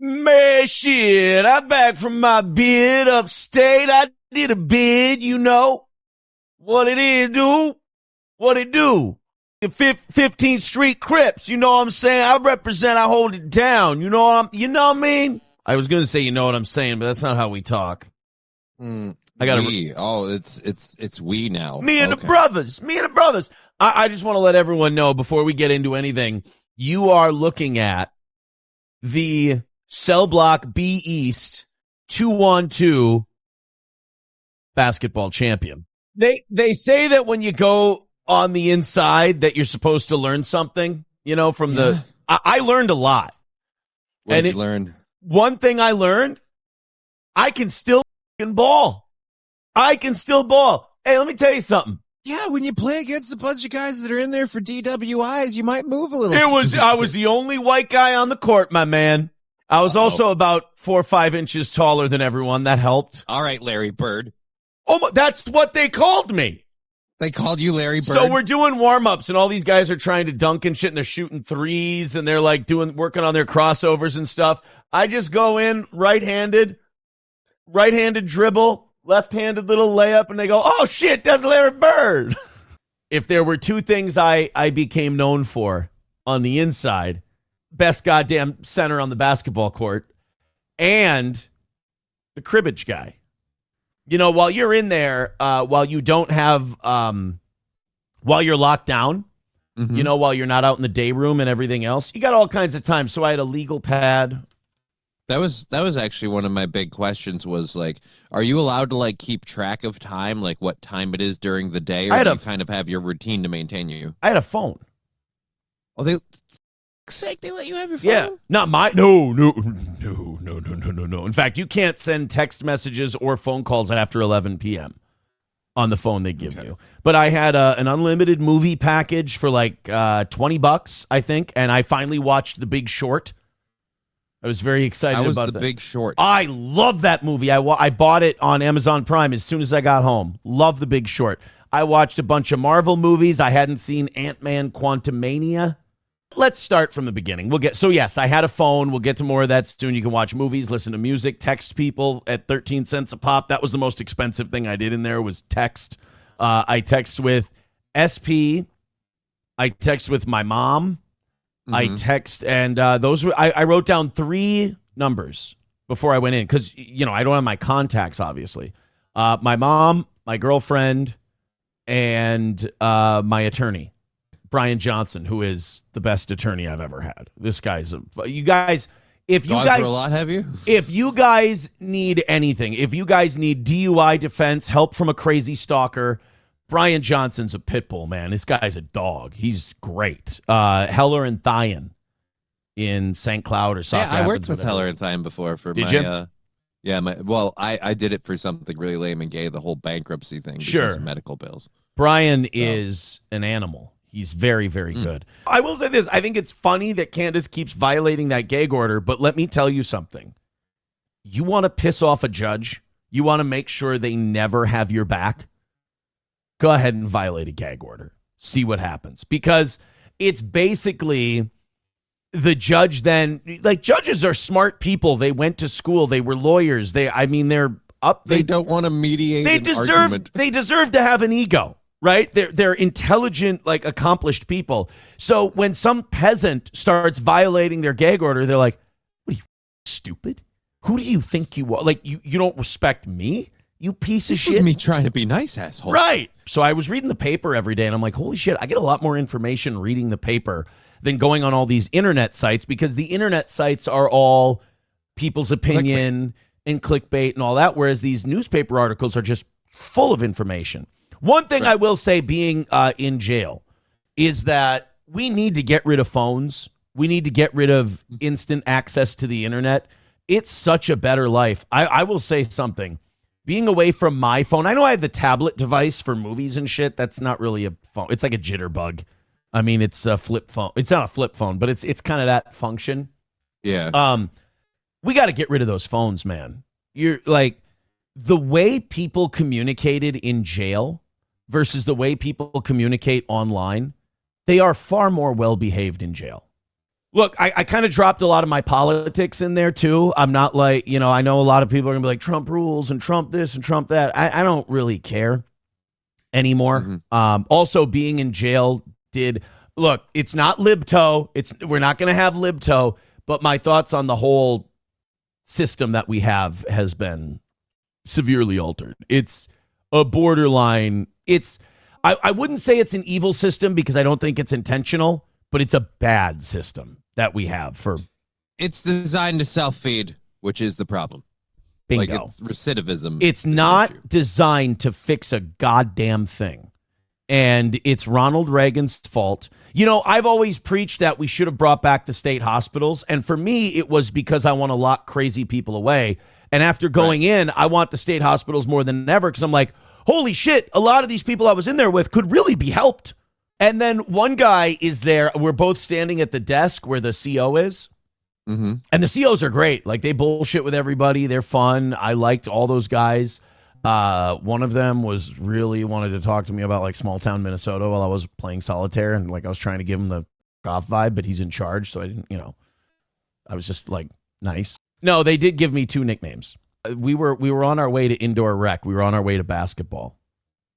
Man, shit, I'm back from my bid upstate. I did a bid, you know. What it is, dude? What it do? The 15th Street Crips, you know what I'm saying? I represent, I hold it down. You know what I mean? I was going to say, you know what I'm saying, but that's not how we talk. I got it's we now. Me and the brothers. I just want to let everyone know before we get into anything, you are looking at the Cell Block B East 2-on-2 basketball champion. They say that when you go on the inside that you're supposed to learn something, you know, from I learned a lot. What did you learn? One thing I learned, I can still ball. I can still ball. Hey, let me tell you something. Yeah, when you play against a bunch of guys that are in there for DWIs, you might move a little. I was the only white guy on the court, my man. I was also about 4 or 5 inches taller than everyone. That helped. All right, Larry Bird. Oh, that's what they called me. They called you Larry Bird? So we're doing warm-ups, and all these guys are trying to dunk and shit, and they're shooting threes, and they're like working on their crossovers and stuff. I just go in right-handed dribble, left-handed little layup, and they go, oh, shit, that's Larry Bird. If there were two things I became known for on the inside, best goddamn center on the basketball court, and the cribbage guy. You know, while you're in there, while you don't have, while you're locked down, you know, while you're not out in the day room and everything else, you got all kinds of time. So I had a legal pad. That was actually one of my big questions was, like, are you allowed to, like, keep track of time, like what time it is during the day, or do you kind of have your routine to maintain you? I had a phone. Oh, they let you have your phone? Yeah, not my, no. In fact, you can't send text messages or phone calls after 11 p.m. on the phone they give you. But I had an unlimited movie package for like $20, I think, and I finally watched The Big Short. I was very excited about that. How was The Big Short? I love that movie. I bought it on Amazon Prime as soon as I got home. Love The Big Short. I watched a bunch of Marvel movies. I hadn't seen Ant-Man Quantumania. Let's start from the beginning. Yes, I had a phone. We'll get to more of that soon. You can watch movies, listen to music, text people at 13 cents a pop. That was the most expensive thing I did in there was text. I text with SP. I text with my mom. I text, and those were, I wrote down 3 numbers before I went in because, you know, I don't have my contacts, obviously. My mom, my girlfriend, and my attorney. Brian Johnson, who is the best attorney I've ever had. This guy's if you guys need anything, if you guys need DUI defense, help from a crazy stalker, Brian Johnson's a pit bull, man. This guy's a dog. He's great. Heller and Thien in St. Cloud or South Rapids. I worked with Heller and Thien before for Did my you? I did it for something really lame and gay, the whole bankruptcy thing Sure. because of medical bills. Brian is an animal. He's very, very good. I will say this. I think it's funny that Candace keeps violating that gag order, but let me tell you something. You want to piss off a judge? You want to make sure they never have your back? Go ahead and violate a gag order. See what happens. Because it's basically the judge then, like, judges are smart people. They went to school. They were lawyers. They're up. They don't want to mediate argument. They deserve to have an ego. Right? They're intelligent, like, accomplished people. So when some peasant starts violating their gag order, they're like, what are you, stupid? Who do you think you are? Like, you don't respect me? You piece of shit. This is me trying to be nice, asshole. Right. So I was reading the paper every day, and I'm like, holy shit, I get a lot more information reading the paper than going on all these internet sites, because the internet sites are all people's opinion and clickbait and all that, whereas these newspaper articles are just full of information. One thing I will say, being in jail, is that we need to get rid of phones. We need to get rid of instant access to the internet. It's such a better life. I will say something. Being away from my phone, I know I have the tablet device for movies and shit. That's not really a phone. It's like a jitterbug. I mean, it's a flip phone. It's not a flip phone, but it's kind of that function. Yeah. We got to get rid of those phones, man. You're like, the way people communicated in jail versus the way people communicate online, they are far more well-behaved in jail. Look, I kind of dropped a lot of my politics in there too. I'm not like, I know a lot of people are gonna be like Trump rules and Trump this and Trump that. I don't really care anymore. Also, being in jail look, it's not libto. We're not gonna have libto, but my thoughts on the whole system that we have has been severely altered. It's a borderline. I wouldn't say it's an evil system because I don't think it's intentional, but it's a bad system that we have for. It's designed to self-feed, which is the problem. Bingo. Like it's recidivism. It's not designed to fix a goddamn thing. And it's Ronald Reagan's fault. I've always preached that we should have brought back the state hospitals. And for me, it was because I want to lock crazy people away. And after going in, I want the state hospitals more than ever because I'm like, holy shit, a lot of these people I was in there with could really be helped. And then one guy is there. We're both standing at the desk where the CO is. And the COs are great. Like, they bullshit with everybody. They're fun. I liked all those guys. One of them was really wanted to talk to me about like small town Minnesota while I was playing solitaire. And like I was trying to give him the off vibe, but he's in charge. So I didn't, I was just like, nice. No, they did give me 2 nicknames. We were on our way to indoor rec. We were on our way to basketball.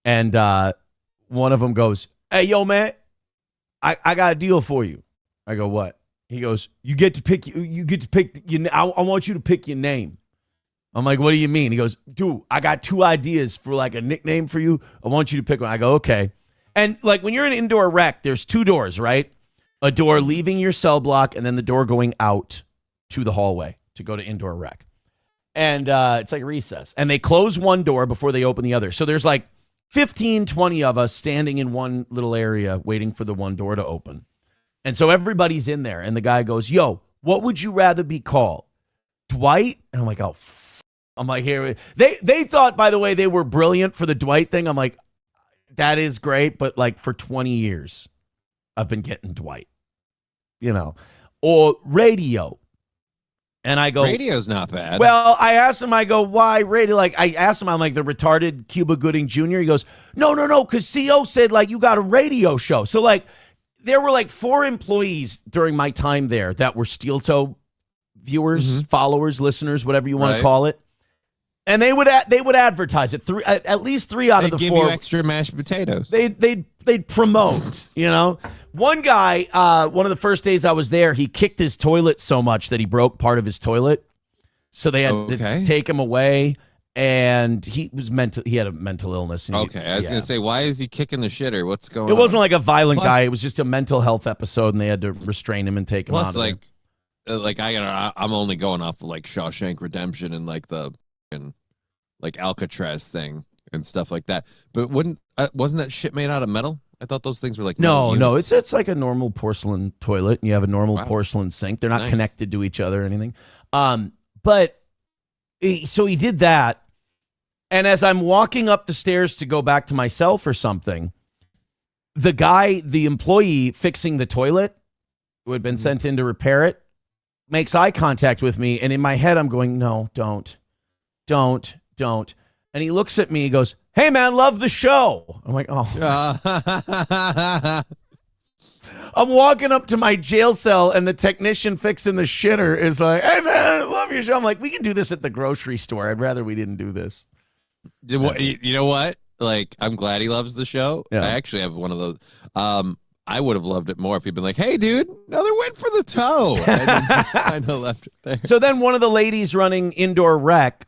And one of them goes, hey, yo, man, I got a deal for you. I go, what? He goes, you get to pick I want you to pick your name. I'm like, what do you mean? He goes, dude, I got 2 ideas for like a nickname for you. I want you to pick one. I go, okay. And like when you're in indoor rec, there's 2 doors, right? A door leaving your cell block and then the door going out to the hallway to go to indoor rec. And it's like a recess. And they close one door before they open the other. So there's like 15, 20 of us standing in one little area waiting for the one door to open. And so everybody's in there. And the guy goes, yo, what would you rather be called? Dwight? And I'm like, oh, I'm like, here. They thought, by the way, they were brilliant for the Dwight thing. I'm like, that is great. But like for 20 years, I've been getting Dwight, or radio. And I go, radio's not bad. Well, I asked him, I go, why radio? Like, I asked him, I'm like, the retarded Cuba Gooding Jr. He goes, no, because CO said, like, you got a radio show. So, like, there were, like, 4 employees during my time there that were Steel Toe viewers, followers, listeners, whatever you want to call it. And they would advertise it. At least 3 out of the 4. They'd give you extra mashed potatoes. They'd promote, One guy, one of the first days I was there, he kicked his toilet so much that he broke part of his toilet. So they had to take him away, and he had a mental illness. I was going to say, why is he kicking the shitter? What's going on? It wasn't like a violent guy. It was just a mental health episode, and they had to restrain him and take him out of there. I'm only going off of like Shawshank Redemption and like the like Alcatraz thing and stuff like that. But wasn't that shit made out of metal? I thought those things were like no. It's like a normal porcelain toilet, and you have a normal porcelain sink. They're not connected to each other or anything. But so he did that, and as I'm walking up the stairs to go back to my cell for something, the employee fixing the toilet, who had been sent in to repair it, makes eye contact with me, and in my head I'm going, no, don't. And he looks at me, he goes, hey man, love the show. I'm like, oh. I'm walking up to my jail cell, and the technician fixing the shitter is like, hey man, love your show. I'm like, we can do this at the grocery store. I'd rather we didn't do this. You know what? Like, I'm glad he loves the show. Yeah. I actually have one of those. I would have loved it more if he'd been like, hey, dude, another win for the toe. And then just kind of left it there. So then one of the ladies running indoor rec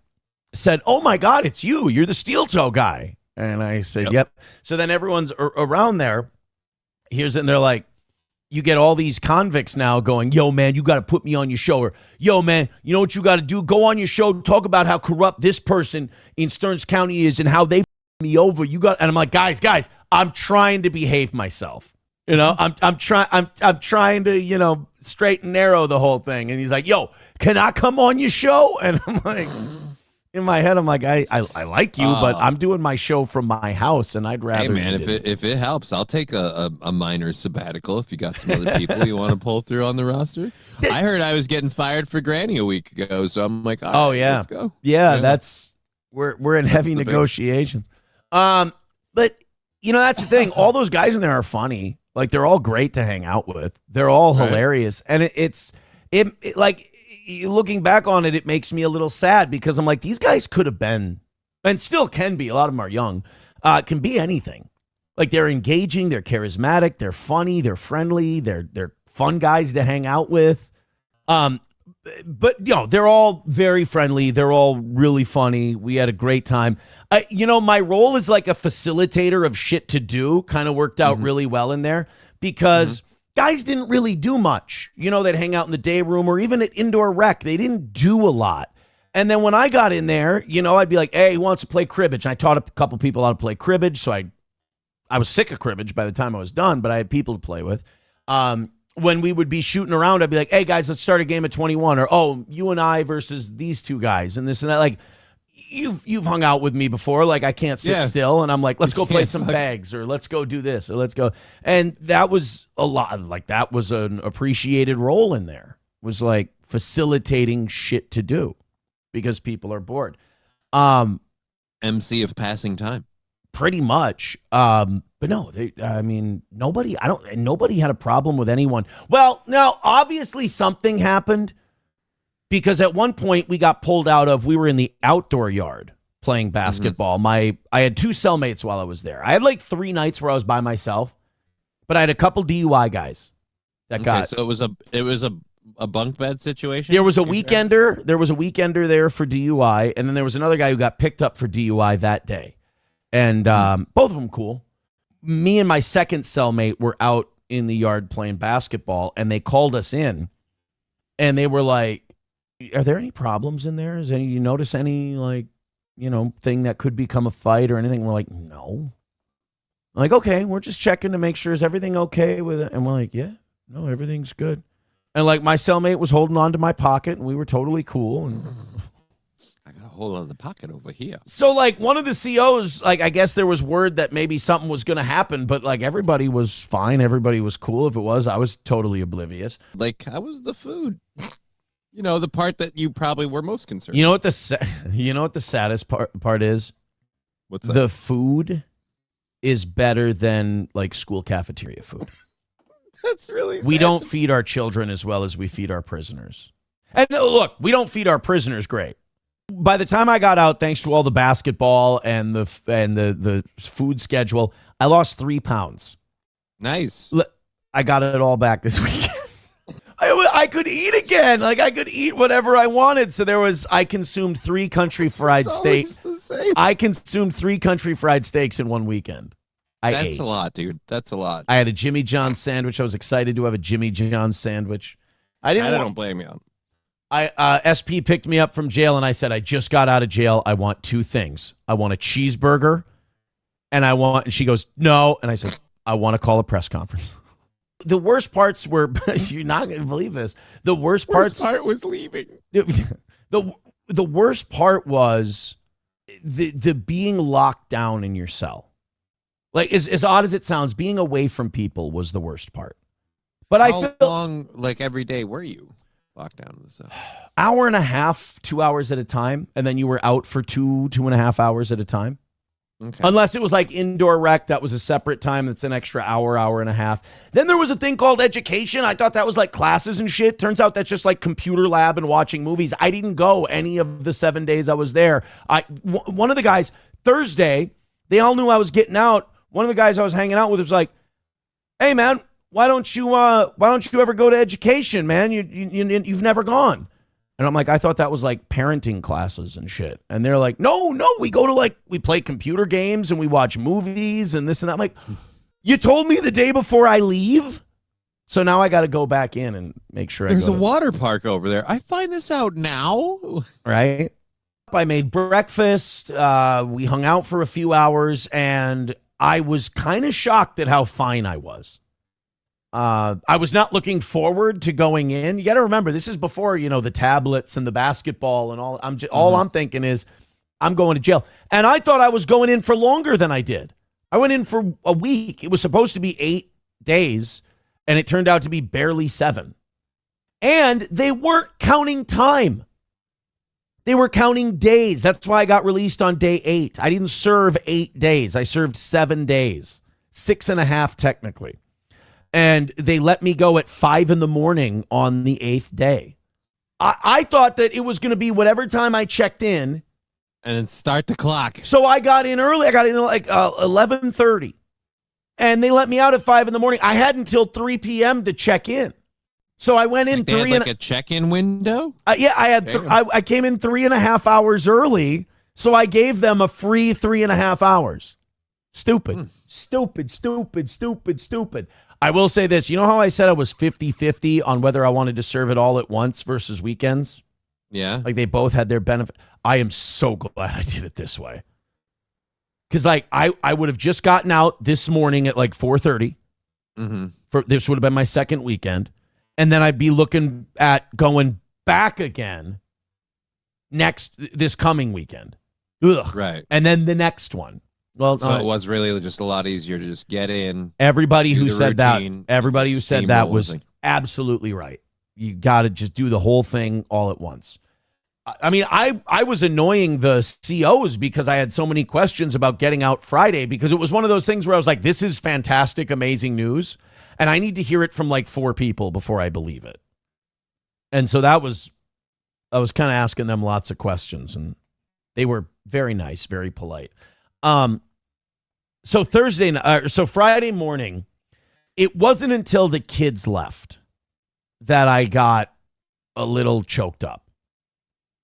said, oh, my God, it's you. You're the steel toe guy. And I said, yep. So then everyone's around there. And they're like, you get all these convicts now going, yo, man, you got to put me on your show. Or, yo, man, you know what you got to do? Go on your show, talk about how corrupt this person in Stearns County is and how they me over. And I'm like, guys, I'm trying to behave myself. I'm trying to, straight and narrow the whole thing. And he's like, yo, can I come on your show? And I'm like, in my head, I'm like, I like you, but I'm doing my show from my house, and I'd rather. Hey man, if it helps, I'll take a minor sabbatical if you got some other people you want to pull through on the roster. I heard I was getting fired for Granny a week ago, so I'm like, all right, let's go. Yeah, that's we're in heavy negotiations. But that's the thing. All those guys in there are funny. Like, they're all great to hang out with. They're all hilarious. And it's like, looking back on it, it makes me a little sad because I'm like, these guys could have been, and still can be, a lot of them are young, can be anything. Like, they're engaging, they're charismatic, they're funny, they're friendly, they're fun guys to hang out with. But, they're all very friendly. They're all really funny. We had a great time. My role as like a facilitator of shit to do kind of worked out really well in there because guys didn't really do much. They'd hang out in the day room or even at indoor rec. They didn't do a lot. And then when I got in there, I'd be like, hey, who wants to play cribbage? And I taught a couple people how to play cribbage. So I was sick of cribbage by the time I was done, but I had people to play with. When we would be shooting around, I'd be like, hey, guys, let's start a game of 21. Or, oh, you and I versus these two guys and this and that. Like, you've hung out with me before. Like, I can't sit still. And I'm like, let's go play some bags or let's go do this or let's go. And that was a lot. Like, that was an appreciated role in there. It was like facilitating shit to do because people are bored. MC of passing time. Pretty much. But no, nobody had a problem with anyone. Well, now, obviously something happened because at one point we were in the outdoor yard playing basketball. I had 2 cellmates while I was there. I had like 3 nights where I was by myself, but I had a couple DUI guys that got. So it was a bunk bed situation? There was a weekender. There was a weekender there for DUI, and then there was another guy who got picked up for DUI that day. And both of them cool. Me and my second cellmate were out in the yard playing basketball, and they called us in, and they were like, are there any problems in there? You notice any, thing that could become a fight or anything? We're like, no. I'm like, okay, we're just checking to make sure, is everything okay with it? And we're like, yeah, no, everything's good. And, my cellmate was holding on to my pocket, and we were totally cool, and I got a hole in the pocket over here. So, one of the COs, I guess there was word that maybe something was going to happen, but, everybody was fine. Everybody was cool. If it was, I was totally oblivious. How was the food? The part that you probably were most concerned. You know what the saddest part is? What's that? The food is better than, school cafeteria food. That's really sad. We don't feed our children as well as we feed our prisoners. And look, we don't feed our prisoners great. By the time I got out, thanks to all the basketball and the food schedule, I lost 3 pounds. Nice. I got it all back this weekend. I could eat again. I could eat whatever I wanted. So I consumed 3 country fried steaks. I consumed 3 country fried steaks in one weekend. That's a lot, dude. That's a lot. I had a Jimmy John's sandwich. I was excited to have a Jimmy John's sandwich. I don't blame you. SP picked me up from jail, and I said, I just got out of jail. I want 2 things. I want a cheeseburger, and she goes, no. And I said, I want to call a press conference. The worst parts were, you're not going to believe this. The worst part was leaving. The worst part was the being locked down in your cell. As odd as it sounds, being away from people was the worst part. But How long, every day, were you locked down in the cell? Hour and a half, 2 hours at a time, and then you were out for 2.5 hours at a time. Okay. Unless it was indoor rec, that was a separate time. That's an extra hour and a half. Then there was a thing called education. I thought that was classes and shit. Turns out that's just computer lab and watching movies. I didn't go any of the 7 days I was there. One of the guys, Thursday, they all knew I was getting out. One of the guys I was hanging out with was like, hey, man, why don't you ever go to education, man? You've never gone. And I'm like, I thought that was parenting classes and shit. And they're like, no, we go to we play computer games and we watch movies and this and that. I'm like, you told me the day before I leave? So now I got to go back in and make sure There's a water park over there. I find this out now. Right? I made breakfast. We hung out for a few hours, and I was kind of shocked at how fine I was. I was not looking forward to going in. You got to remember, this is before, the tablets and the basketball and all. All I'm thinking is I'm going to jail. And I thought I was going in for longer than I did. I went in for a week. It was supposed to be 8 days, and it turned out to be barely 7. And they weren't counting time. They were counting days. That's why I got released on day 8. I didn't serve 8 days. I served 7 days. 6.5 technically. And they let me go at 5 a.m. on the 8th day. I thought that it was going to be whatever time I checked in. And then start the clock. So I got in early. I got in like 11:30. And they let me out at 5 a.m. I had until 3 p.m. to check in. So I went in they had like a check-in window? Yeah, I had. I came in 3.5 hours early. So I gave them a free 3.5 hours. Stupid. Stupid. I will say this. You know how I said I was 50-50 on whether I wanted to serve it all at once versus weekends? Yeah. Like they both had their benefit. I am so glad I did it this way. Because like I would have just gotten out this morning at like 4:30. This would have been my second weekend. And then I'd be looking at going back again this coming weekend. Ugh. Right. And then the next one. Well, so it was really just a lot easier to just get in. Everybody who said that was absolutely right. You got to just do the whole thing all at once. I mean, I was annoying the COs because I had so many questions about getting out Friday because it was one of those things where I was like, this is fantastic, amazing news. And I need to hear it from like 4 people before I believe it. And so I was kind of asking them lots of questions and they were very nice, very polite. So Friday morning, it wasn't until the kids left that I got a little choked up.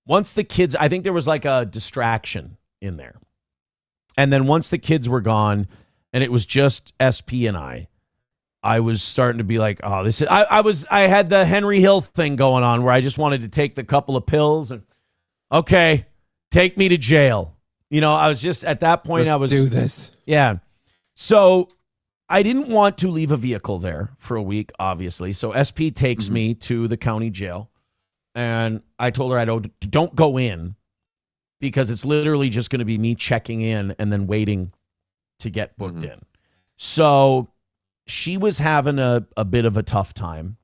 Once the kids, I think there was like a distraction in there. And then once the kids were gone and it was just SP and I was starting to be like, oh, this is, I had the Henry Hill thing going on where I just wanted to take the couple of pills and, okay, take me to jail. You know, I was just at that point, Let's do this. Yeah. So I didn't want to leave a vehicle there for a week, obviously. So SP takes me to the county jail. And I told her I don't go in because it's literally just going to be me checking in and then waiting to get booked in. So she was having a bit of a tough time.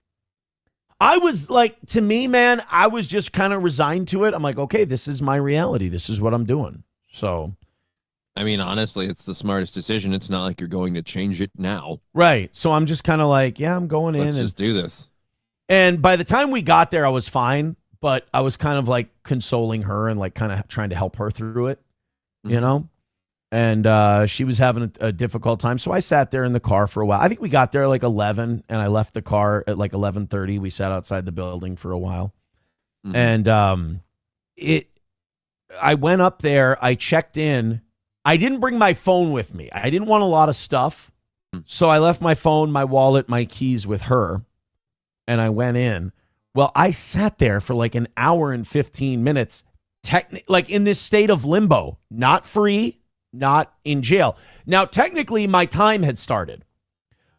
I was like, to me, man, I was just kind of resigned to it. I'm like, okay, this is my reality. This is what I'm doing. So, I mean, honestly, it's the smartest decision. It's not like you're going to change it now. Right. So I'm just kind of like, yeah, I'm going in. Let's just do this. And by the time we got there, I was fine, but I was kind of like consoling her and like kind of trying to help her through it, you know? And she was having a difficult time. So I sat there in the car for a while. I think we got there like 11 and I left the car at like 11:30. We sat outside the building for a while. And I went up there, I checked in. I didn't bring my phone with me. I didn't want a lot of stuff. So I left my phone, my wallet, my keys with her. And I went in. Well, I sat there for like an hour and 15 minutes, like in this state of limbo, not free, not in jail. Now, technically, my time had started,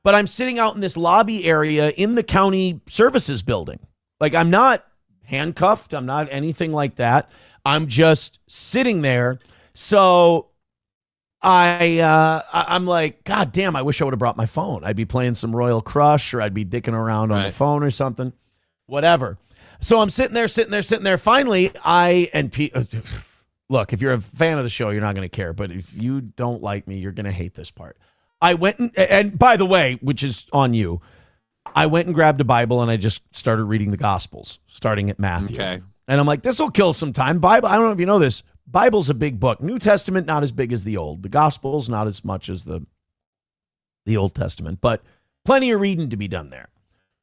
but I'm sitting out in this lobby area in the county services building. Like, I'm not handcuffed. I'm not anything like that. I'm just sitting there. So I'm like, God damn, I wish I would have brought my phone. I'd be playing some Royal Crush or I'd be dicking around on the phone or something, whatever. So I'm sitting there. Finally, look, if you're a fan of the show, you're not going to care. But if you don't like me, you're going to hate this part. I went and by the way, which is on you, I went and grabbed a Bible and I just started reading the Gospels, starting at Matthew. Okay. And I'm like, this will kill some time. Bible, I don't know if you know this. Bible's a big book. New Testament, not as big as the Old. The Gospels, not as much as the Old Testament, but plenty of reading to be done there.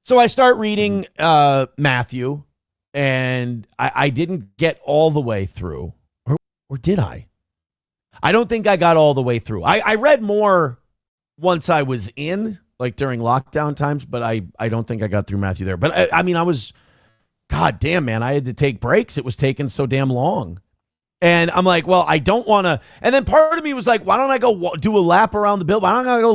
So I start reading Matthew, and I didn't get all the way through. Or did I? I don't think I got all the way through. I read more once I was in, like during lockdown times, but I don't think I got through Matthew there. But I mean, I was, God damn, man, I had to take breaks. It was taking so damn long. And I'm like, well, I don't want to. And then part of me was like, why don't I go do a lap around the building? Why don't I go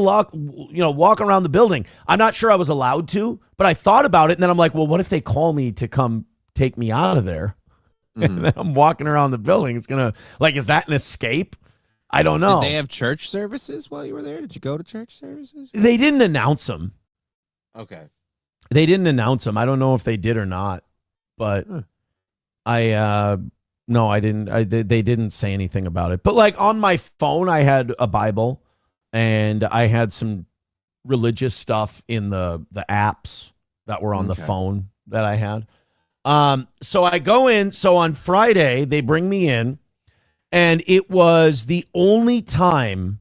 walk around the building? I'm not sure I was allowed to, but I thought about it. And then I'm like, well, what if they call me to come take me out of there? And then I'm walking around the building. It's going to, like, is that an escape? I don't know. Did they have church services while you were there? Did you go to church services? They didn't announce them. Okay. They didn't announce them. I don't know if they did or not, but no, I didn't. They didn't say anything about it. But like on my phone, I had a Bible and I had some religious stuff in the apps that were on the phone that I had. So I go in. So on Friday, they bring me in, and it was the only time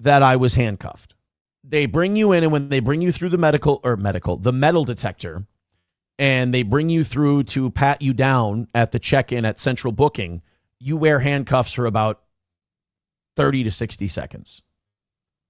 that I was handcuffed. They bring you in, and when they bring you through the the metal detector, and they bring you through to pat you down at the check-in at Central Booking, you wear handcuffs for about 30 to 60 seconds.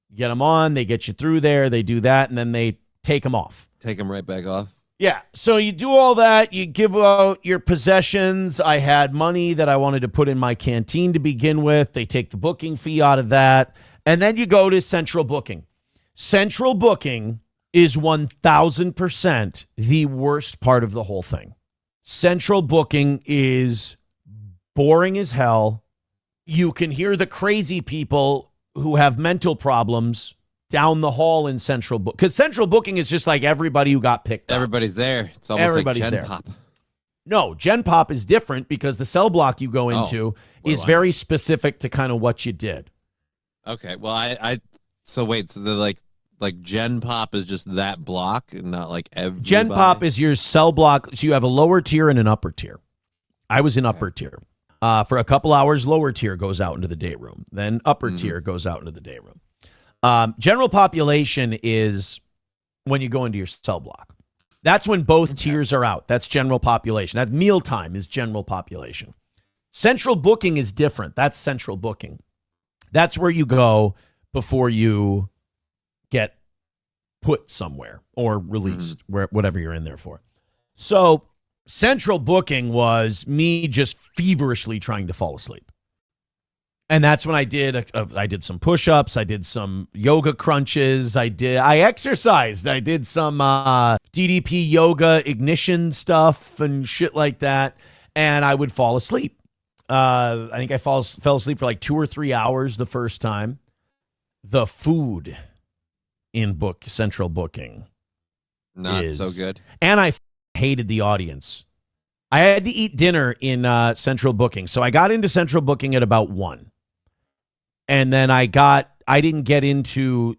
You get them on, they get you through there, they do that, and then they take them off. Take them right back off? Yeah, so you do all that, you give out your possessions. I had money that I wanted to put in my canteen to begin with. They take the booking fee out of that, and then you go to Central Booking. Central Booking is 1,000% the worst part of the whole thing. Central Booking is boring as hell. You can hear the crazy people who have mental problems down the hall in Central Booking. Because Central Booking is just like everybody who got picked up. Everybody's there. It's almost Everybody's like Gen there. Pop. No, Gen Pop is different because the cell block you go into is very specific to kind of what you did. Okay, well, so wait, so they're like Gen Pop is just that block and not like everybody? Gen Pop is your cell block. So you have a lower tier and an upper tier. I was in upper tier. For a couple hours, lower tier goes out into the day room. Then upper tier goes out into the day room. General population is when you go into your cell block. That's when both tiers are out. That's general population. That mealtime is general population. Central Booking is different. That's Central Booking. That's where you go before you get put somewhere or released, whatever you're in there for. So Central Booking was me just feverishly trying to fall asleep. And that's when I did some push-ups, I did some yoga crunches, I exercised, I did some DDP yoga ignition stuff and shit like that, and I would fall asleep. I think I fell asleep for like 2 or 3 hours the first time. The food in Central Booking not so good. And I hated the audience. I had to eat dinner in Central Booking. So I got into Central Booking at about 1. And then I didn't get into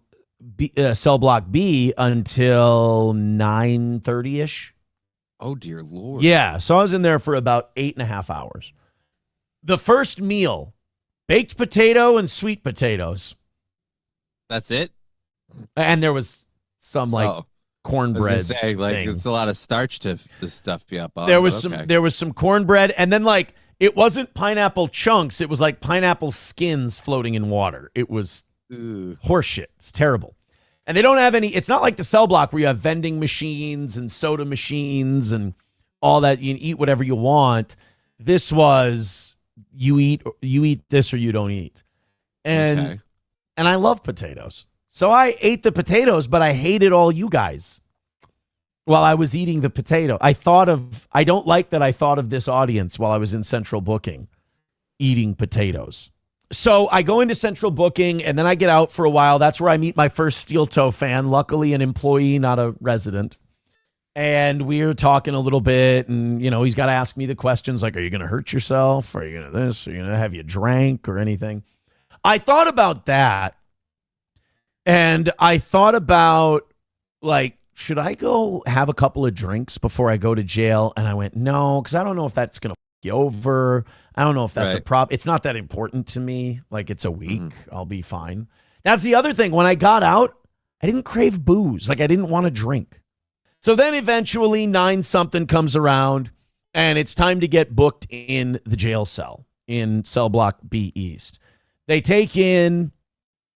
cell block B until 9:30-ish. Oh, dear Lord. Yeah. So I was in there for about 8.5 hours. The first meal, baked potato and sweet potatoes. That's it? And there was some cornbread. I was gonna say, thing. It's a lot of starch to stuff you up on. There was some cornbread, and then it wasn't pineapple chunks. It was like pineapple skins floating in water. It was horseshit. It's terrible. And they don't have any. It's not like the cell block where you have vending machines and soda machines and all that. You can eat whatever you want. This was you eat this or you don't eat. And I love potatoes. So I ate the potatoes, but I hated all you guys while I was eating the potato. I don't like that I thought of this audience while I was in Central Booking eating potatoes. So I go into Central Booking and then I get out for a while. That's where I meet my first steel toe fan, luckily an employee, not a resident. And we're talking a little bit and, he's got to ask me the questions like, are you going to hurt yourself? Are you going to this? Are you going to have you drank or anything? I thought about that. And I thought about, should I go have a couple of drinks before I go to jail? And I went, no, because I don't know if that's going to f you over. I don't know if that's a problem. It's not that important to me. It's a week. I'll be fine. That's the other thing. When I got out, I didn't crave booze. I didn't want to drink. So then eventually 9-something comes around, and it's time to get booked in the jail cell in cell block B East. They take in...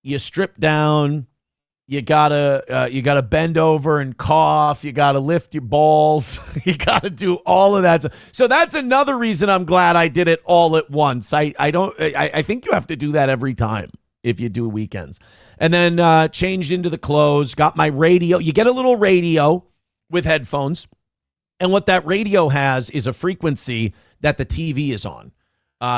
You strip down, you gotta bend over and cough, you gotta lift your balls, you gotta do all of that. So that's another reason I'm glad I did it all at once. I think you have to do that every time if you do weekends. And then changed into the clothes, got my radio. You get a little radio with headphones, and what that radio has is a frequency that the TV is on.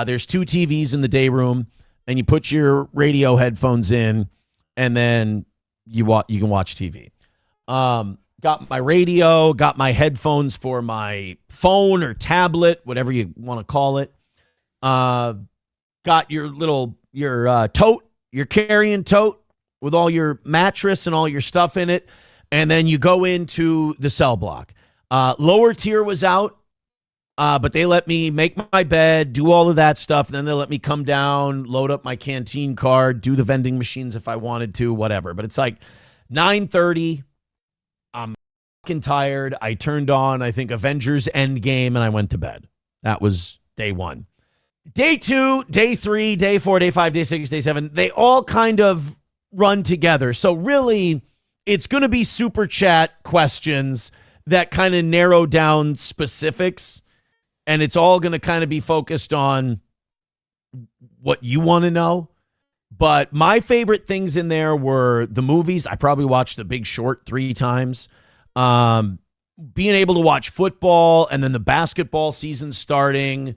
There's 2 TVs in the day room. And you put your radio headphones in, and then you can watch TV. Got my radio, got my headphones for my phone or tablet, whatever you want to call it. Got your tote, your carrying tote with all your mattress and all your stuff in it. And then you go into the cell block. Lower tier was out, but they let me make my bed, do all of that stuff. Then they let me come down, load up my canteen card, do the vending machines if I wanted to, whatever. But it's like 9:30. I'm fucking tired. I turned on, I think, Avengers Endgame, and I went to bed. That was day 1. Day 2, day 3, day 4, day 5, day 6, day 7, they all kind of run together. So really, it's going to be super chat questions that kind of narrow down specifics, and it's all going to kind of be focused on what you want to know. But my favorite things in there were the movies. I probably watched The Big Short 3 times. Being able to watch football, and then the basketball season starting,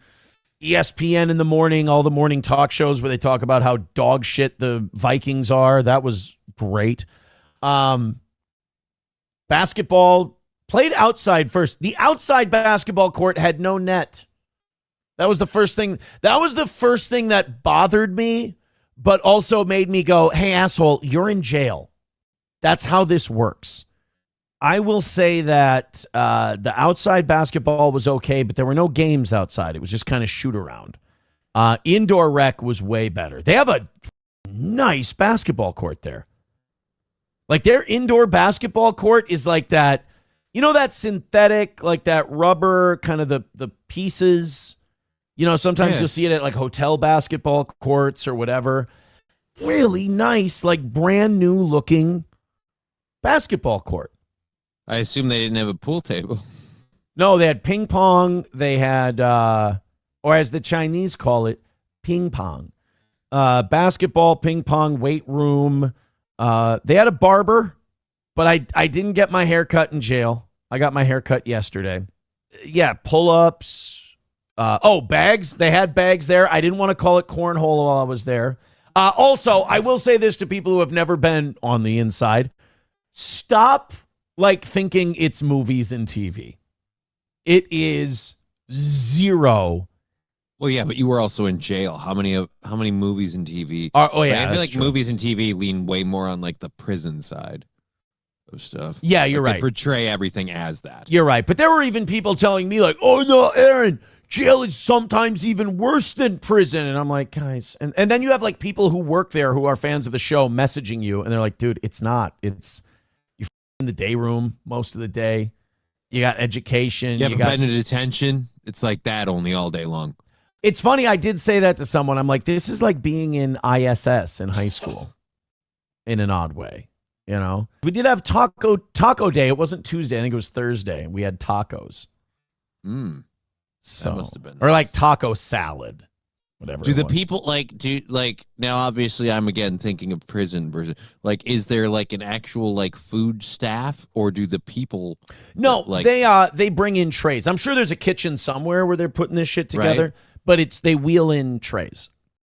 ESPN in the morning, all the morning talk shows where they talk about how dog shit the Vikings are. That was great. Basketball played outside first. The outside basketball court had no net. That was the first thing. That was the first thing that bothered me, but also made me go, hey, asshole, you're in jail. That's how this works. I will say that the outside basketball was okay, but there were no games outside. It was just kind of shoot around. Indoor rec was way better. They have a nice basketball court there. Like their indoor basketball court is like that, you know, that synthetic, like that rubber, kind of the pieces. You know, sometimes you'll see it at like hotel basketball courts or whatever. Really nice, like brand new looking basketball court. I assume they didn't have a pool table. No, they had ping pong. They had, or as the Chinese call it, ping pong. Basketball, ping pong, weight room. They had a barber, but I didn't get my hair cut in jail. I got my hair cut yesterday. Yeah, pull-ups. Bags. They had bags there. I didn't want to call it cornhole while I was there. Also, I will say this to people who have never been on the inside. Stop thinking it's movies and TV. It is zero. Well, yeah, but you were also in jail. How many movies and TV? I feel like movies and TV lean way more on like the prison side of stuff. Yeah, you're right. They portray everything as that. You're right. But there were even people telling me like, oh no, Aaron, jail is sometimes even worse than prison. And I'm like, guys, and then you have like people who work there who are fans of the show messaging you, and they're like, dude, it's not. It's in the day room most of the day. You got education. You got been in detention. It's like that only all day long. It's funny. I did say that to someone. I'm like, this is like being in ISS in high school in an odd way. You know, we did have taco day. It wasn't Tuesday. I think it was Thursday. We had tacos. So, that must have been nice. Or like taco salad. Whatever. Do the people now obviously I'm again thinking of prison version. Like, is there like an actual like food staff, or do the people No, they bring in trays. I'm sure there's a kitchen somewhere where they're putting this shit together, right? But they wheel in trays.